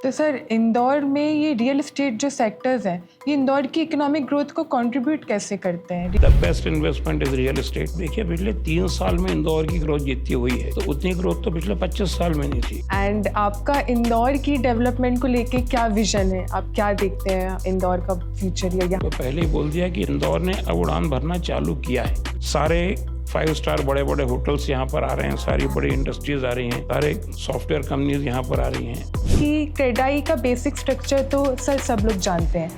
तो सर इंदौर में ये रियल एस्टेट जो सेक्टर्स हैं ये इंदौर की इकोनॉमिक ग्रोथ को कंट्रीब्यूट कैसे करते हैं? The best investment is real estate. देखिए पिछले 3 साल में इंदौर की ग्रोथ जितनी हुई है तो उतनी ग्रोथ तो पिछले 25 साल में नहीं थी। एंड आपका इंदौर की डेवलपमेंट को लेके क्या विजन है? आप क्या देखते हैं इंदौर का फ्यूचर या तो पहले ही बोल दिया कि इंदौर ने अब उड़ान भरना चालू किया है। सारे 5 स्टार बड़े बड़े होटल्स यहाँ पर आ रहे हैं, सारी बड़ी इंडस्ट्रीज आ रही हैं, सारे सॉफ्टवेयर कंपनीज यहाँ पर आ रही हैं। कि क्रेडाई का बेसिक स्ट्रक्चर तो सर सब लोग जानते हैं,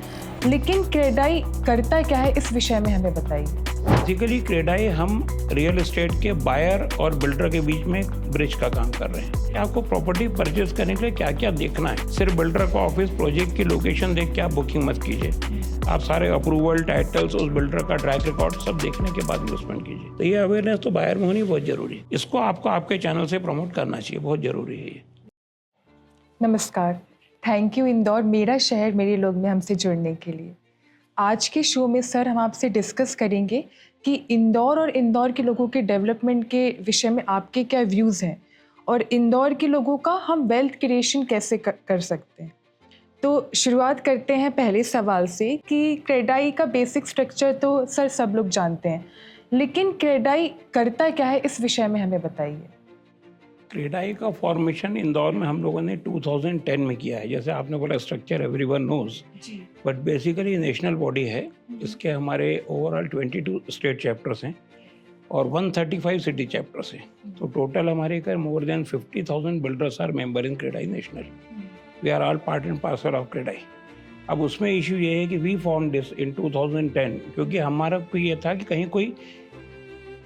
लेकिन क्रेडाई करता क्या है इस विषय में हमें बताइए। बेसिकली क्रेडाई हम रियल एस्टेट के बायर और बिल्डर के बीच में ब्रिज का काम कर रहे हैं। आपको प्रॉपर्टी परचेज करने के लिए क्या क्या देखना है, सिर्फ बिल्डर का ऑफिस प्रोजेक्ट की लोकेशन देख के आप बुकिंग मत कीजिए। आप सारे अप्रूवल टाइटल्स, उस बिल्डर का ट्रैक रिकॉर्ड सब देखने के बाद इन्वेस्टमेंट कीजिए। तो ये अवेयरनेस तो बायर में होनी बहुत जरूरी है। इसको आपको आपके चैनल से प्रमोट करना चाहिए, बहुत जरूरी है ये। नमस्कार, थैंक यू इंदौर मेरा शहर मेरे लोग में हमसे जुड़ने के लिए। आज के शो में सर हम आपसे डिस्कस करेंगे कि इंदौर और इंदौर के लोगों के डेवलपमेंट के विषय में आपके क्या व्यूज़ हैं और इंदौर के लोगों का हम वेल्थ क्रिएशन कैसे कर सकते हैं। तो शुरुआत करते हैं पहले सवाल से कि क्रेडाई का बेसिक स्ट्रक्चर तो सर सब लोग जानते हैं, लेकिन क्रेडाई करता क्या है इस विषय में हमें बताइए। क्रेडाई का फॉर्मेशन इंदौर में हम लोगों ने 2010 में किया है। जैसे आपने बोला structure everyone knows, but basically national body है। इसके हमारे ओवरऑल 22 स्टेट चैप्टर्स हैं और 135 सिटी चैप्टर्स हैं। तो टोटल हमारे कर more than 50,000 builders are member in CREDAI national. We are all part and parcel of CREDAI. अब उसमें इशू ये है कि वी फाउंड दिस इन 2010 क्योंकि हमारा को ये था कि कहीं कोई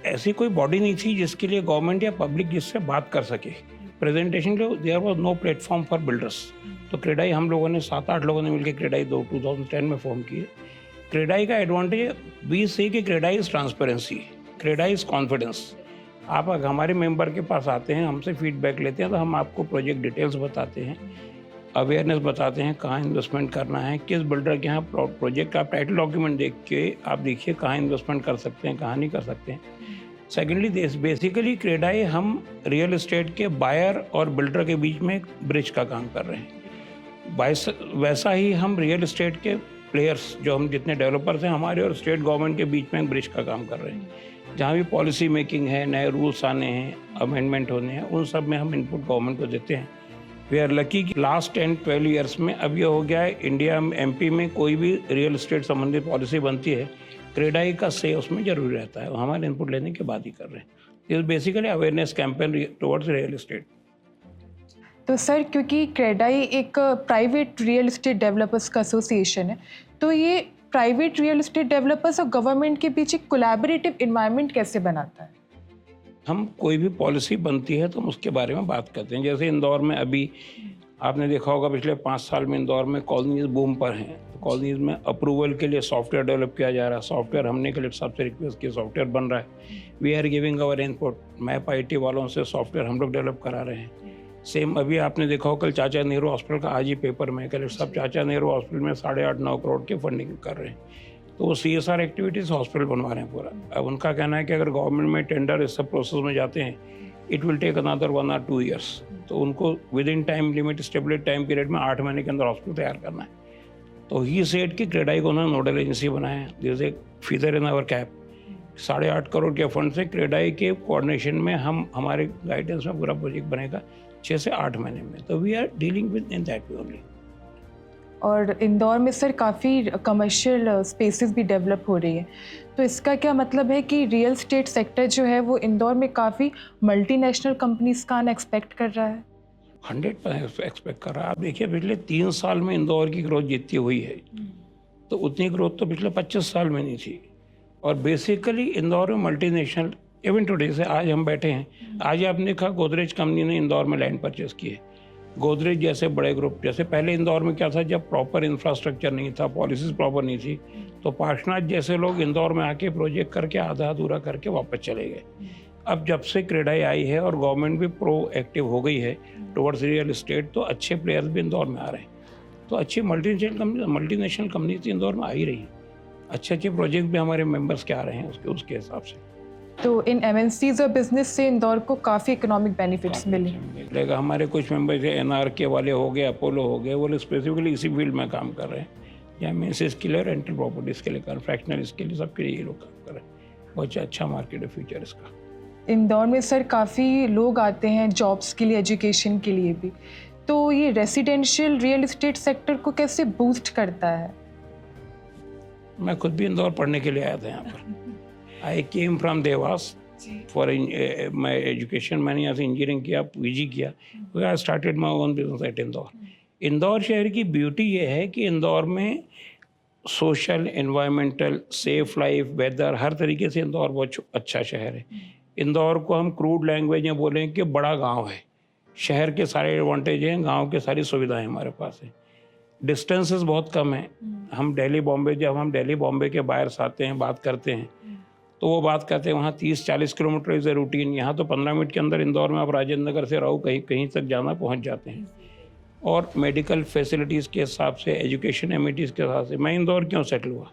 ऐसी कोई बॉडी नहीं थी जिसके लिए गवर्नमेंट या पब्लिक जिससे बात कर सके। प्रेजेंटेशन के there was no platform for builders. तो क्रेडाई हम लोगों ने 7-8 लोगों ने मिलकर क्रेडाई 2010 में फॉर्म किए। क्रेडाई का एडवांटेज वी से कि CREDAI is transparency, CREDAI is confidence. आप अगर हमारे मेंबर के पास आते हैं, हमसे फीडबैक लेते हैं तो हम आपको प्रोजेक्ट डिटेल्स बताते हैं, अवेयरनेस बताते हैं, कहाँ इन्वेस्टमेंट करना है, किस बिल्डर के यहाँ प्रोजेक्ट। आप टाइटल डॉक्यूमेंट देख के आप देखिए कहाँ इन्वेस्टमेंट कर सकते हैं, कहाँ नहीं कर सकते हैं। सेकेंडली बेसिकली क्रेडाई हम रियल एस्टेट के बायर और बिल्डर के बीच में ब्रिज का काम कर रहे हैं। वैसा ही हम रियल एस्टेट के प्लेयर्स जो हम जितने डेवलपर्स हैं हमारे और स्टेट गवर्नमेंट के बीच में ब्रिज का काम कर रहे हैं। जहाँ भी पॉलिसी मेकिंग है, नए रूल्स आने हैं, अमेंडमेंट होने हैं, उन सब में हम इनपुट गवर्नमेंट को देते हैं। वी आर लकी कि लास्ट 10-12 ईयर्स में अब ये हो गया है इंडिया में MP में कोई भी रियल एस्टेट संबंधित पॉलिसी बनती है, क्रेडाई का से उसमें जरूरी रहता है। हमारे इनपुट लेने के बाद ही कर रहे हैं। Is basically awareness campaign towards real estate. तो सर क्योंकि क्रेडाई एक प्राइवेट रियल एस्टेट डेवलपर्स का एसोसिएशन है, तो ये प्राइवेट रियल एस्टेट डेवलपर्स और गवर्नमेंट के बीच एक कोलैबोरेटिव एनवायरनमेंट कैसे बनाता है? हम कोई भी पॉलिसी बनती है तो हम उसके बारे में बात करते हैं। जैसे इंदौर में अभी आपने देखा होगा पिछले 5 साल में इंदौर में कॉलोनीज बूम पर हैं। तो कॉलोनीज में अप्रूवल के लिए सॉफ्टवेयर डेवलप किया जा रहा है। सॉफ्टवेयर हमने कलेक्टर साहब से रिक्वेस्ट किया, सॉफ्टवेयर बन रहा है। We are giving our input. Map IT वालों से सॉफ्टवेयर हम लोग डेवलप करा रहे हैं। सेम अभी आपने देखा होगा कल चाचा नेहरू हॉस्पिटल का आज ही पेपर में कलेक्टर साहब चाचा नेहरू हॉस्पिटल में 8.5-9 करोड़ की फंडिंग कर रहे हैं। तो वो CSR एक्टिविटीज़ हॉस्पिटल बनवा रहे हैं पूरा। अब उनका कहना है कि अगर गवर्नमेंट में टेंडर इस सब प्रोसेस में जाते हैं, it will take another 1 or 2 years. तो उनको within time limit stipulated time period में 8 महीने के अंदर हॉस्पिटल तैयार करना है। तो ही सेड कि क्रेडाई को उन्होंने नोडल एजेंसी बनाया है। दिस एक feather in our cap. 8.5 crore के फंड से क्रेडाई के कोऑर्डिनेशन में हम हमारे गाइडेंस में पूरा प्रोजेक्ट बनेगा 6 से 8 महीने में। तो we are dealing with in that way only. और इंदौर में सर काफ़ी कमर्शियल स्पेसेस भी डेवलप हो रही है, तो इसका क्या मतलब है कि रियल एस्टेट सेक्टर जो है वो इंदौर में काफ़ी मल्टीनेशनल कंपनीज का आना एक्सपेक्ट कर रहा है? 100% एक्सपेक्ट कर रहा है। आप देखिए पिछले 3 साल में इंदौर की ग्रोथ जितनी हुई है तो उतनी ग्रोथ तो पिछले 25 साल में नहीं थी। और बेसिकली इंदौर में मल्टीनेशनल इवन टुडे से आज हम बैठे हैं, आज आपने देखा गोदरेज कंपनी ने इंदौर में लैंड परचेस की है। गोदरेज जैसे बड़े ग्रुप, जैसे पहले इंदौर में क्या था, जब प्रॉपर इंफ्रास्ट्रक्चर नहीं था, पॉलिसीज प्रॉपर नहीं थी, तो पार्शनाथ जैसे लोग इंदौर में आके प्रोजेक्ट करके आधा अधूरा करके वापस चले गए। अब जब से क्रेडाई आई है और गवर्नमेंट भी प्रो एक्टिव हो गई है टुवर्ड्स रियल एस्टेट, तो अच्छे प्लेयर्स भी इंदौर में आ रहे हैं। तो अच्छी मल्टीनेशनल कंपनीज इंदौर में आ ही रही हैं। अच्छे प्रोजेक्ट भी हमारे मेंबर्स के आ रहे हैं उसके हिसाब से। तो इन एमएनसीज और बिजनेस से इंदौर को काफ़ी इकोनॉमिक बेनिफिट्स मिले। मिलेगा। हमारे कुछ मेंबर से एनआरके वाले हो गए, अपोलो हो गए, वो लोग स्पेसिफिकली इसी फील्ड में काम कर रहे हैं, या मेंस के लिए, रेंटल प्रॉपर्टीज़ के लिए, फ्रैक्शनल इसके लिए, सबके लिए ये लोग काम कर रहे हैं। बहुत अच्छा मार्केट है फ्यूचर इसका। इंदौर में सर काफ़ी लोग आते हैं जॉब्स के लिए, एजुकेशन के लिए भी, तो ये रेसिडेंशियल रियल एस्टेट सेक्टर को कैसे बूस्ट करता है? मैं खुद भी इंदौर पढ़ने के लिए आया था यहाँ पर। I came from Dewas for my education. मैंने यहाँ से इंजीनियरिंग किया, पीजी किया, I started my own business at Indore. Indore शहर की ब्यूटी ये है कि इंदौर में social, environmental, safe life, weather, हर तरीके से इंदौर बहुत अच्छा शहर है। इंदौर को हम क्रूड लैंग्वेज में बोलें कि बड़ा गांव है। शहर के सारे एडवांटेज हैं, गांव के सारी सुविधाएं हमारे पास हैं। डिस्टेंसेस बहुत कम हैं। हम दिल्ली बॉम्बे, जब हम दिल्ली बॉम्बे के बाहर आते हैं, बात करते हैं, तो वो बात करते हैं वहाँ 30-40 किलोमीटर इज़ ए रूटीन। यहाँ तो 15 मिनट के अंदर इंदौर में आप राजेंद्र नगर से रहो, कहीं कहीं तक जाना पहुँच जाते हैं। और मेडिकल फैसिलिटीज़ के हिसाब से, एजुकेशन एमिटीज़ के हिसाब से मैं इंदौर क्यों सेटल हुआ,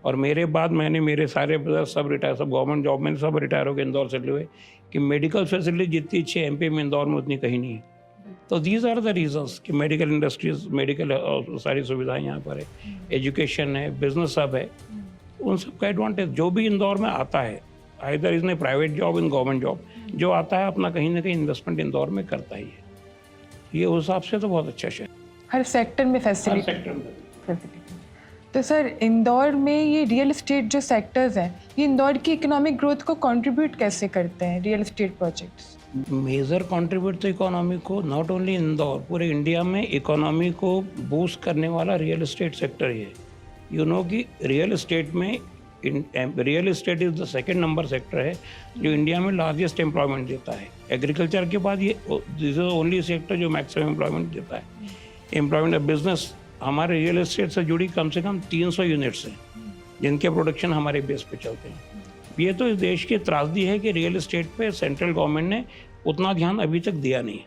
और मेरे बाद मेरे सारे ब्रदर सब रिटायर, सब गवर्नमेंट जॉब में सब रिटायर हो गए, इंदौर सेटल हुए, कि मेडिकल फैसिलिटी जितनी अच्छी है एमपी में, इंदौर में उतनी कहीं नहीं है। तो दीज आर द रीजंस कि मेडिकल इंडस्ट्रीज, मेडिकल सारी सुविधाएं यहाँ पर है, एजुकेशन है, बिजनेस सब है, उन सब का एडवांटेज जो भी इंदौर में आता है, आइदर इसने private job, in government job, जो आता है अपना कहीं ना कहीं इन्वेस्टमेंट इंदौर में करता ही है। ये उस हिसाब से तो बहुत अच्छा शहर, हर सेक्टर में फैसिलिटी। सेक्टर में। तो सर इंदौर में ये रियल एस्टेट जो सेक्टर्स हैं, ये इंदौर की इकोनॉमिक ग्रोथ को कंट्रीब्यूट कैसे करते हैं, real estate projects? Major contribute तो इकोनॉमी को, नॉट ओनली इंदौर, पूरे इंडिया में इकोनॉमी को बूस्ट करने वाला रियल एस्टेट सेक्टर ही है। यू नो कि रियल एस्टेट में, real estate is the second number sector है जो इंडिया में लार्जेस्ट एम्प्लॉयमेंट देता है। एग्रीकल्चर के बाद ये दिस इज ओनली सेक्टर जो मैक्सिमम एम्प्लॉयमेंट देता है। एम्प्लॉयमेंट बिजनेस, हमारे रियल एस्टेट से जुड़ी कम से कम 300 यूनिट्स हैं जिनके प्रोडक्शन हमारे बेस पे चलते हैं। ये तो इस देश की त्रासदी है कि रियल एस्टेट पे सेंट्रल गवर्नमेंट ने उतना ध्यान अभी तक दिया नहीं।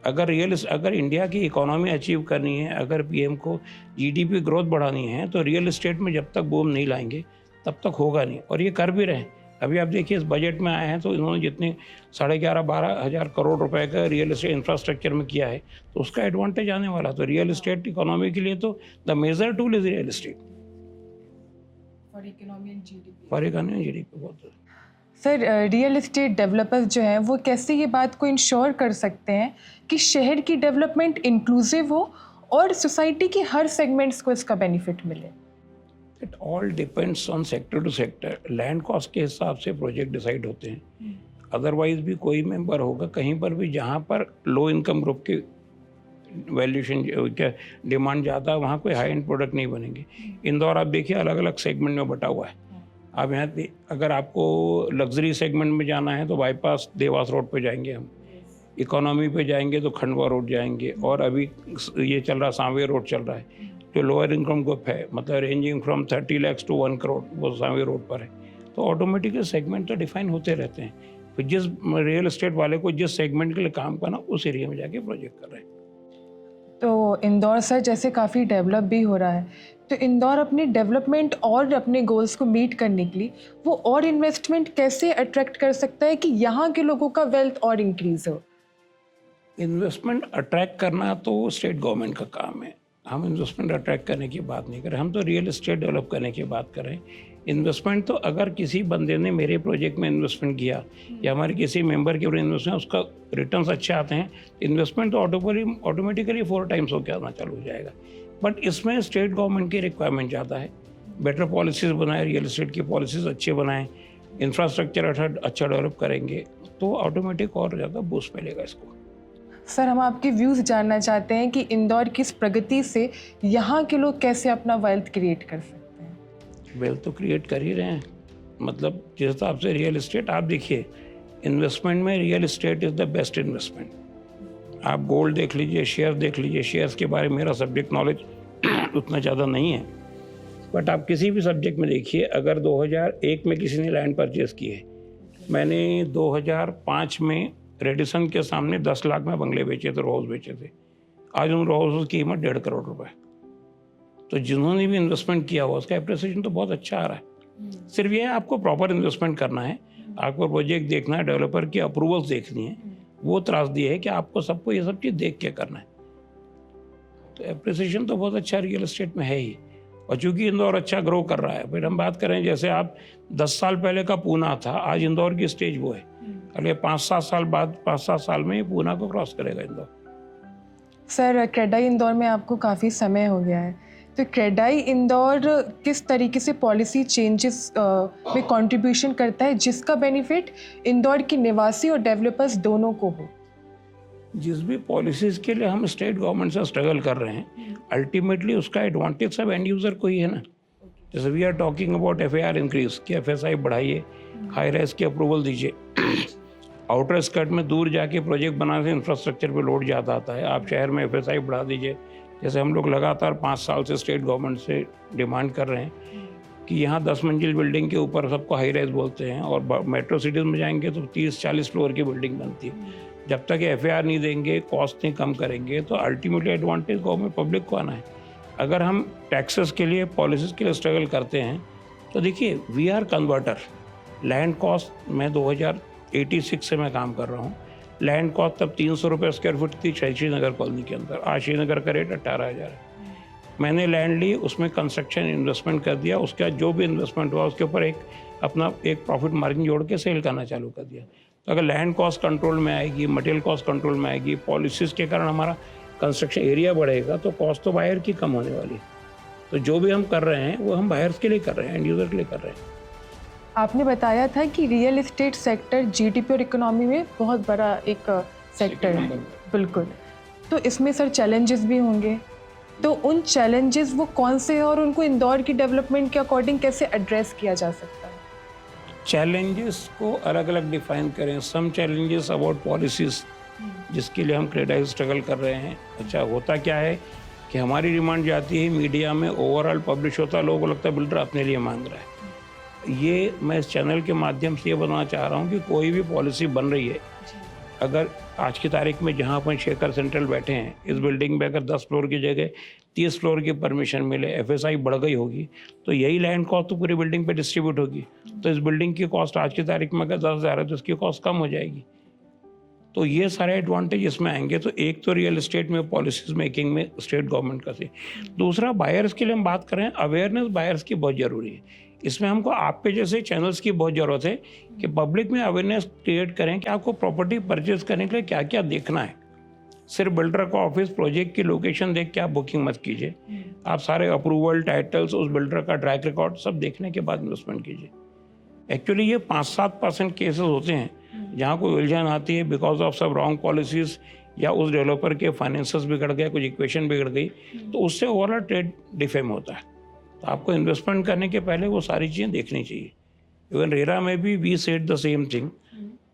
अगर इंडिया की इकोनॉमी अचीव करनी है, अगर पीएम को जीडीपी ग्रोथ बढ़ानी है, तो रियल एस्टेट में जब तक बूम नहीं लाएंगे तब तक होगा नहीं, और ये कर भी रहे हैं। अभी आप देखिए इस बजट में आए हैं तो इन्होंने जितने 11,500-12 हज़ार करोड़ रुपए का रियल एस्टेट इंफ्रास्ट्रक्चर में किया है, तो उसका एडवांटेज आने वाला। तो रियल एस्टेट इकोनॉमी के लिए तो the major tool is real estate for economy and GDP. बहुत सर रियल एस्टेट डेवलपर्स जो हैं वो कैसे ये बात को इंश्योर कर सकते हैं कि शहर की डेवलपमेंट इंक्लूसिव हो और सोसाइटी के हर सेगमेंट्स को इसका बेनिफिट मिले? It all depends on sector to sector. Land cost के हिसाब से प्रोजेक्ट डिसाइड होते हैं। अदरवाइज भी कोई मेंबर होगा कहीं पर भी जहाँ पर लो इनकम ग्रुप की वैल्यूशन क्या डिमांड ज़्यादा, वहाँ कोई हाई एंड प्रोडक्ट नहीं बनेंगे। इंदौर आप देखिए अलग अलग सेगमेंट में बटा हुआ है। आप यहाँ अगर आपको लग्जरी सेगमेंट में जाना है तो बाईपास देवास रोड पे जाएंगे हम, इकोनॉमी पे जाएंगे तो खंडवा रोड जाएंगे, और अभी ये चल रहा सांवे रोड चल रहा है जो लोअर इनकम ग्रुप है, मतलब ranging from 30 lakh to 1 crore, वो सांवे रोड पर है। तो ऑटोमेटिकली सेगमेंट तो डिफाइन होते रहते हैं। फिर जिस रियल एस्टेट वाले को जिस सेगमेंट के लिए काम करना, उस एरिया में जाके प्रोजेक्ट कर रहे हैं। तो इंदौर सर जैसे काफ़ी डेवलप भी हो रहा है, तो इंदौर अपनी डेवलपमेंट और अपने गोल्स को मीट करने के लिए वो और इन्वेस्टमेंट कैसे अट्रैक्ट कर सकता है कि यहाँ के लोगों का वेल्थ और इंक्रीज हो? इन्वेस्टमेंट अट्रैक्ट करना तो स्टेट गवर्नमेंट का काम है। हम इन्वेस्टमेंट अट्रैक्ट करने की बात नहीं कर रहे, हम तो रियल एस्टेट डेवलप करने की बात कर रहे हैं। इन्वेस्टमेंट तो अगर किसी बंदे ने मेरे प्रोजेक्ट में इन्वेस्टमेंट किया या हमारे किसी मेंबर के ऊपर इन्वेस्टमेंट, उसका रिटर्न्स अच्छे आते हैं, इन्वेस्टमेंट तो ऑटोमेटिकली 4 टाइम्स होकर आना चालू हो जाएगा। बट इसमें स्टेट गवर्नमेंट की रिक्वायरमेंट ज़्यादा है। बेटर पॉलिसीज़ बनाए, रियल एस्टेट की पॉलिसीज़ अच्छे बनाएं, इंफ्रास्ट्रक्चर अच्छा डेवलप करेंगे तो ऑटोमेटिक और ज़्यादा बूस्ट मिलेगा इसको। सर हम आपके व्यूज़ जानना चाहते हैं कि इंदौर की इस प्रगति से यहाँ के लोग कैसे अपना वेल्थ क्रिएट कर सकते हैं? वेल्थ तो क्रिएट कर ही रहे हैं। मतलब जिस हिसाब से रियल एस्टेट, आप देखिए इन्वेस्टमेंट में real estate is the best investment. आप गोल्ड देख लीजिए, शेयर देख लीजिए। शेयर्स के बारे में मेरा सब्जेक्ट नॉलेज उतना ज़्यादा नहीं है, बट आप किसी भी सब्जेक्ट में देखिए, अगर 2001 में किसी ने लैंड परचेज़ की है, मैंने 2005 में रेडिसन के सामने 10 लाख में बंगले बेचे थे, रोज बेचे थे। आज उन रोज की कीमत 1.5 करोड़ रुपए। तो जिन्होंने भी इन्वेस्टमेंट किया हुआ उसका एप्रिसिएशन तो बहुत अच्छा आ रहा है। सिर्फ ये है आपको प्रॉपर इन्वेस्टमेंट करना है आपको प्रोजेक्ट देखना है, डेवलपर की अप्रूवल्स देखनी है, वो त्रासदी है कि आपको सबको ये सब चीज़ देख के करना है। तो एप्रिसिएशन तो बहुत अच्छा रियल एस्टेट में है ही, और चूंकि इंदौर अच्छा ग्रो कर रहा है। फिर हम बात करें जैसे आप 10 साल पहले का पूना था, आज इंदौर की स्टेज वो है, अगले 5-7 साल बाद 5-7 साल में ये पूना को क्रॉस करेगा इंदौर। सर, क्रेडाई इंदौर में आपको काफ़ी समय हो गया है, तो क्रेडाई इंदौर किस तरीके से पॉलिसी चेंजेस में कंट्रीब्यूशन करता है जिसका बेनिफिट इंदौर के निवासी और डेवलपर्स दोनों को हो? जिस भी पॉलिसीज़ के लिए हम स्टेट गवर्नमेंट से स्ट्रगल कर रहे हैं, अल्टीमेटली उसका एडवांटेज सब एंड यूज़र को ही है ना। जैसे we are talking about FAR increase, कि FSI बढ़ाइए, हाई राइज की अप्रूवल दीजिए। आउटर स्कर्ट में दूर जाके प्रोजेक्ट बनाने से इंफ्रास्ट्रक्चर पे लोड ज़्यादा आता है, आप शहर में FSI बढ़ा दीजिए। जैसे हम लोग लगातार 5 साल से स्टेट गवर्नमेंट से डिमांड कर रहे हैं कि यहाँ 10 मंजिल बिल्डिंग के ऊपर सबको हाई राइज बोलते हैं, और मेट्रो सिटीज़ में जाएंगे तो 30-40 फ्लोर की बिल्डिंग बनती है। जब तक FAR नहीं देंगे, कॉस्ट नहीं कम करेंगे, तो अल्टीमेटली एडवांटेज गवर्नमेंट पब्लिक को आना है। अगर हम टैक्सेस के लिए, पॉलिसीज़ के लिए स्ट्रगल करते हैं, तो देखिए we are converter. Land cost में 2086 से मैं काम कर रहा हूँ, लैंड कॉस्ट तब 300 रुपये स्क्वायर फुट थी श्रीनगर कॉलोनी के अंदर, आज श्रीनगर का रेट 18,000 है। मैंने लैंड ली, उसमें कंस्ट्रक्शन इन्वेस्टमेंट कर दिया, उसका जो भी इन्वेस्टमेंट हुआ उसके ऊपर एक प्रॉफिट मार्जिन जोड़ के सेल करना चालू कर दिया। तो अगर लैंड कॉस्ट कंट्रोल में आएगी, मटेरियल कॉस्ट कंट्रोल में आएगी, पॉलिसीज़ के कारण हमारा कंस्ट्रक्शन एरिया बढ़ेगा, तो कॉस्ट तो बायर की कम होने वाली है। तो जो भी हम कर रहे हैं वो हम बायर्स के लिए कर रहे हैं, एंड यूज़र के लिए कर रहे हैं। आपने बताया था कि रियल एस्टेट सेक्टर GDP और इकोनॉमी में बहुत बड़ा एक सेक्टर है। बिल्कुल। तो इसमें सर चैलेंजेस भी होंगे, तो उन चैलेंजेस वो कौन से हैं और उनको इंदौर की डेवलपमेंट के अकॉर्डिंग कैसे एड्रेस किया जा सकता है? चैलेंजेस को अलग अलग डिफाइन करें। सम चैलेंजेस अबाउट पॉलिसीज़, जिसके लिए हम क्रेडाई स्ट्रगल कर रहे हैं। अच्छा, होता क्या है कि हमारी डिमांड जाती है मीडिया में, ओवरऑल पब्लिश होता है, लोगों को लगता है बिल्डर अपने लिए मांग रहा है। ये मैं इस चैनल के माध्यम से ये बताना चाह रहा हूँ कि कोई भी पॉलिसी बन रही है, अगर आज की तारीख में जहाँ अपन शेखर सेंट्रल बैठे हैं, इस बिल्डिंग में अगर 10 फ्लोर की जगह 30 फ्लोर की परमिशन मिले, FSI बढ़ गई होगी, तो यही लैंड कॉस्ट तो पूरी बिल्डिंग पे डिस्ट्रीब्यूट होगी। तो इस बिल्डिंग की कॉस्ट आज की तारीख में अगर 10,000 है तो इसकी कॉस्ट कम हो जाएगी। तो ये सारे एडवांटेज इसमें आएंगे। तो एक तो रियल एस्टेट में पॉलिसीज मेकिंग में स्टेट गवर्नमेंट का से, दूसरा बायर्स के लिए हम बात करें, अवेयरनेस बायर्स की बहुत ज़रूरी है। इसमें हमको आप पे जैसे चैनल्स की बहुत ज़रूरत है कि पब्लिक में अवेयरनेस क्रिएट करें कि आपको प्रॉपर्टी परचेज करने के लिए क्या क्या देखना है। सिर्फ बिल्डर का ऑफिस, प्रोजेक्ट की लोकेशन देख के आप बुकिंग मत कीजिए। आप सारे अप्रूवल, टाइटल्स, उस बिल्डर का ट्रैक रिकॉर्ड सब देखने के बाद इन्वेस्टमेंट कीजिए। एक्चुअली ये 5-7% केसेस होते हैं जहाँ कोई उलझन आती है बिकॉज ऑफ सब रॉन्ग पॉलिसीज़, या उस डेवलपर के फाइनेंसेस बिगड़ गए, कुछ इक्वेशन बिगड़ गई, तो उससे ओवरऑल ट्रेड डिफेम होता है। तो आपको इन्वेस्टमेंट करने के पहले वो सारी चीज़ें देखनी चाहिए। इवन रेरा में भी we said the same thing.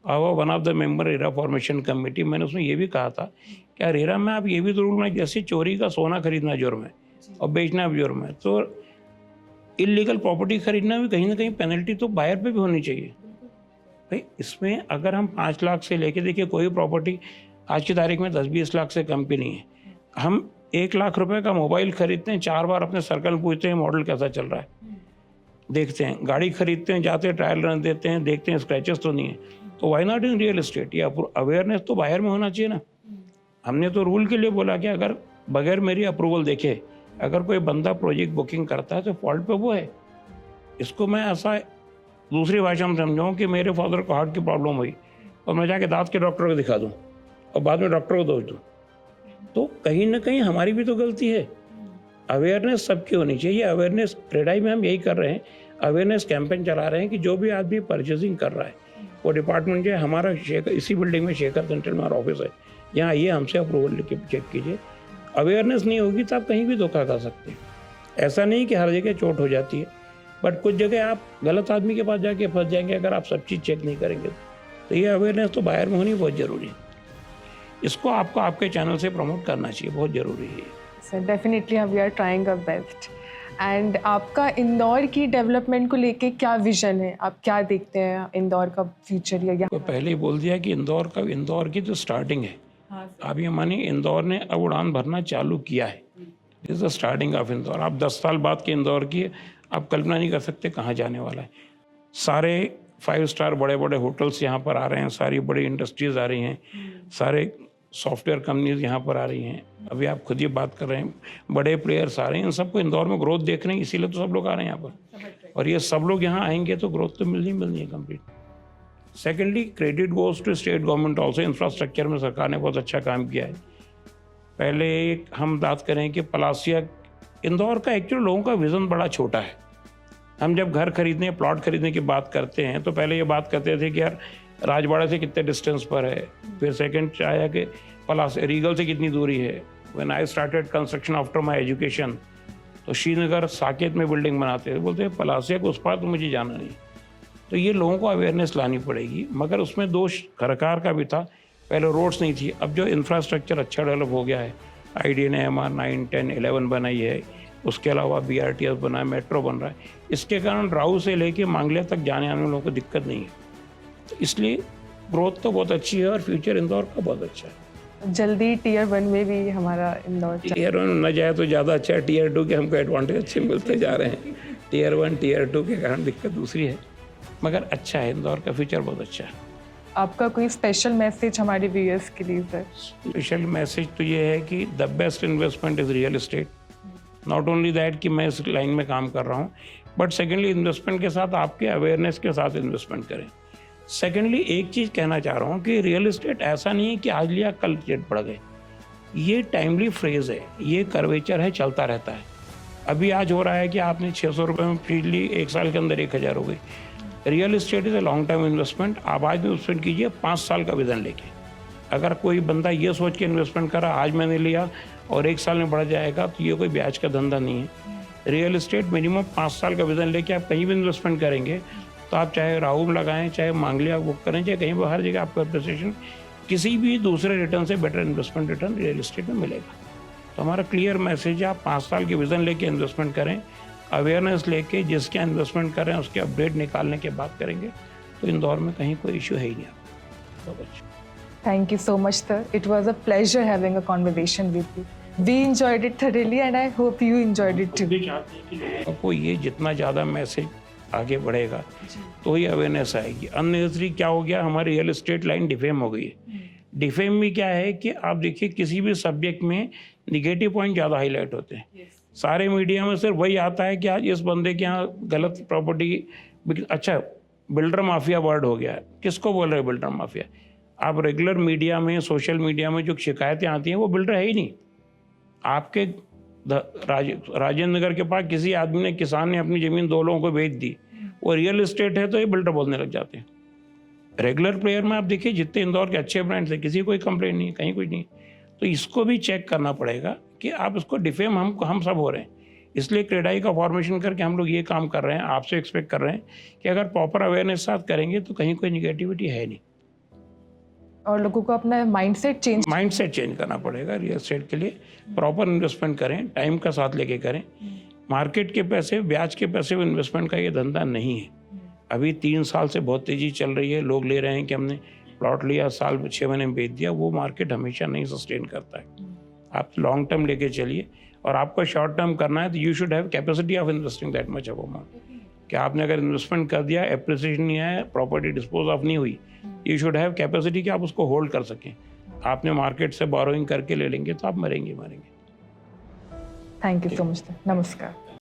Our one of the member RERA formation committee, मैंने उसमें ये भी कहा था क्या रेरा में आप ये भी तो रूल बनाए, जैसे चोरी का सोना खरीदना जुर्म है और बेचना भी जुर्म है, तो इलीगल प्रॉपर्टी खरीदना भी कहीं ना कहीं पेनल्टी तो बायर पे भी होनी चाहिए भाई। इसमें अगर हम 5 लाख से लेके, देखिए कोई प्रॉपर्टी आज की तारीख में 10-20 लाख से कम भी नहीं है। हम 1 लाख रुपए का मोबाइल खरीदते हैं, 4 बार अपने सर्कल पूछते हैं मॉडल कैसा चल रहा है, देखते हैं। गाड़ी खरीदते हैं, जाते हैं, ट्रायल रन देते हैं, देखते हैं स्क्रैचेस तो नहीं है। तो why not in real estate? या अवेयरनेस तो बाहर में होना चाहिए ना। हमने तो रूल के लिए बोला कि अगर बगैर मेरी अप्रूवल देखे अगर कोई बंदा प्रोजेक्ट बुकिंग करता है तो फॉल्ट पे वो है। इसको मैं ऐसा दूसरी भाषा में समझाऊँ कि मेरे फादर को हार्ट की प्रॉब्लम हुई और मैं जाके दांत के डॉक्टर को दिखा दूँ और बाद में डॉक्टर को दोष दूँ, तो कहीं ना कहीं हमारी भी तो गलती है। अवेयरनेस सबकी होनी चाहिए। अवेयरनेस क्रेडाई में हम यही कर रहे हैं, अवेयरनेस कैंपेन चला रहे हैं कि जो भी आदमी परचेजिंग कर रहा है वो डिपार्टमेंट जो है हमारा इसी बिल्डिंग में शेखर सेंट्रल में हमारा ऑफिस है, यहाँ आइए हमसे अप्रूवल लेके चेक कीजिए। अवेयरनेस नहीं होगी तो आप कहीं भी धोखा कर सकते हैं। ऐसा नहीं कि हर जगह चोट हो जाती है, बट कुछ जगह आप गलत आदमी के पास जाके फंस जाएंगे अगर आप सब चीज़ चेक नहीं करेंगे। तो ये अवेयरनेस तो बाहर में होनी बहुत ज़रूरी है। इसको आपको आपके चैनल से प्रमोट करना चाहिए, बहुत ज़रूरी है। Sir definitely we are trying our best. And आपका इंदौर की डेवलपमेंट को लेके क्या विजन है, आप क्या देखते हैं इंदौर का फ्यूचर? या तो पहले ही बोल दिया कि इंदौर की जो स्टार्टिंग है, आप ये मानिए इंदौर ने अब उड़ान भरना चालू किया है। This is the starting of Indore. आप 10 साल बाद के इंदौर की आप कल्पना नहीं कर सकते कहाँ जाने वाला है। सारे 5 स्टार बड़े बड़े होटल्स यहाँ पर आ रहे हैं, सारी बड़ी इंडस्ट्रीज आ रही हैं, सारे सॉफ्टवेयर कंपनीज यहाँ पर आ रही हैं। अभी आप खुद ही बात कर रहे हैं, बड़े प्लेयर्स आ रहे हैं, इन सबको इंदौर में ग्रोथ देख रहे हैं, इसीलिए तो सब लोग आ रहे हैं यहाँ पर। और ये सब लोग यहाँ आएंगे तो ग्रोथ तो मिलनी है complete. Secondly, credit goes to state government also. Infrastructure में सरकार ने बहुत अच्छा काम किया है। पहले हम बात करें कि पलासिया, इंदौर का एक्चुअली लोगों का विज़न बड़ा छोटा है। हम जब घर खरीदने, प्लॉट खरीदने की बात करते हैं तो पहले ये बात करते थे कि यार राजवाड़ा से कितने डिस्टेंस पर है, फिर सेकंड आया कि रीगल से कितनी दूरी है। When I started construction after my education, तो श्रीनगर साकेत में बिल्डिंग बनाते थे, बोलते पलासिया को उस पार तो मुझे जाना नहीं। तो ये लोगों को अवेयरनेस लानी पड़ेगी, मगर उसमें दोष सरकार का भी था। पहले रोड्स नहीं थी, अब जो इंफ्रास्ट्रक्चर अच्छा डेवलप हो गया है, IDA ने MR 9, 10, 11 बनाई है, उसके अलावा BRTS बना है, मेट्रो बन रहा है, इसके कारण राऊ से लेके मांगलिया तक जाने आने में लोगों को दिक्कत नहीं है। तो इसलिए ग्रोथ तो बहुत अच्छी है और फ्यूचर इंदौर का बहुत अच्छा है। जल्दी Tier 1 में भी हमारा इंदौर Tier 1 न जाए तो ज़्यादा अच्छा है, Tier 2 के हमको एडवांटेज अच्छे मिलते जा रहे हैं। Tier 1, Tier 2 के कारण दिक्कत दूसरी है, मगर अच्छा है, इंदौर का फ्यूचर बहुत अच्छा है। आपका कोई स्पेशल मैसेज हमारे व्यूअर्स के लिए सर? स्पेशल मैसेज तो ये है कि the best investment is real estate. Not only that कि मैं इस लाइन में काम कर रहा हूँ, बट सेकेंडली इन्वेस्टमेंट के साथ आपके अवेयरनेस के साथ इन्वेस्टमेंट करें। सेकेंडली एक चीज़ कहना चाह रहा हूँ कि रियल एस्टेट ऐसा नहीं है कि आज लिया कल रेट बढ़ गए। ये टाइमली फ्रेज है, ये कर्वेचर है, चलता रहता है। अभी आज हो रहा है कि आपने 600 रुपये में खरीद ली, 1 साल के अंदर 1000 हो गई। Real estate is a long term investment. आप आज इन्वेस्टमेंट कीजिए 5 साल का विजन लेके। अगर कोई बंदा ये सोच के इन्वेस्टमेंट करा आज मैंने लिया और 1 साल में बढ़ जाएगा, तो ये कोई ब्याज का धंधा नहीं है। रियल एस्टेट मिनिमम 5 साल का विजन लेके आप कहीं भी इन्वेस्टमेंट करेंगे तो आप चाहे राहू में लगाएं, चाहे मांगलिया बुक करें, चाहे कहीं पर, हर जगह आपको एप्रिसिएशन किसी भी दूसरे रिटर्न से better investment return real estate में मिलेगा। तो हमारा क्लियर मैसेज है, आप 5 साल के विजन लेके इन्वेस्टमेंट करें, अवेयरनेस लेके जिसके इन्वेस्टमेंट करें उसके अपडेट निकालने के बाद करेंगे तो इंदौर में कहीं कोई इशू है ही नहीं। बहुत अच्छा। Thank you so much, sir. It was a pleasure having a conversation with you. We enjoyed it thoroughly and I hope you enjoyed it too. आपको ये जितना ज़्यादा मैसेज आगे बढ़ेगा तो ही अवेयरनेस आएगी। अननेसेसरी क्या हो गया, हमारी रियल एस्टेट लाइन डिफेम हो गई है। डिफेम भी क्या है कि आप देखिए किसी भी सब्जेक्ट में निगेटिव पॉइंट ज़्यादा हाईलाइट होते हैं। सारे मीडिया में सिर्फ वही आता है कि आज इस बंदे के यहाँ गलत प्रॉपर्टी। अच्छा, बिल्डर माफिया वर्ड हो गया है, किसको बोल रहे हैं बिल्डर माफिया? आप रेगुलर मीडिया में, सोशल मीडिया में जो शिकायतें आती हैं वो बिल्डर है ही नहीं। आपके राजेंद्र नगर के पास किसी आदमी ने, किसान ने अपनी ज़मीन 2 लोगों को बेच दी, वो रियल एस्टेट है तो ये बिल्डर बोलने लग जाते हैं। रेगुलर प्लेयर में आप देखिए जितने इंदौर के अच्छे ब्रांड्स हैं, किसी कोई कंप्लेंट नहीं है, कहीं कुछ नहीं। तो इसको भी चेक करना पड़ेगा कि आप इसको डिफेम हम सब हो रहे हैं। इसलिए क्रेडाई का फॉर्मेशन करके हम लोग ये काम कर रहे हैं, आपसे एक्सपेक्ट कर रहे हैं कि अगर प्रॉपर अवेयरनेस साथ करेंगे तो कहीं कोई निगेटिविटी है नहीं। और लोगों को अपना माइंडसेट चेंज करना पड़ेगा। रियल एस्टेट के लिए प्रॉपर इन्वेस्टमेंट करें, टाइम का साथ लेके करें। मार्केट के पैसे, ब्याज के पैसे में इन्वेस्टमेंट का ये धंधा नहीं है। अभी 3 साल से बहुत तेज़ी चल रही है, लोग ले रहे हैं कि हमने प्लॉट लिया, साल में 6 महीने में बेच दिया। वो मार्केट हमेशा नहीं सस्टेन करता है। आप लॉन्ग टर्म लेके चलिए, और आपको शॉर्ट टर्म करना है तो you should have capacity of investing that much of amount. कि आपने अगर इन्वेस्टमेंट कर दिया, एप्रिसिएशन नहीं आया, प्रॉपर्टी डिस्पोज ऑफ नहीं हुई, यू शुड हैव कैपेसिटी कि आप उसको होल्ड कर सकें। आपने मार्केट से बोरोइंग करके ले लेंगे तो आप मरेंगे। थैंक यू सो मच, नमस्कार।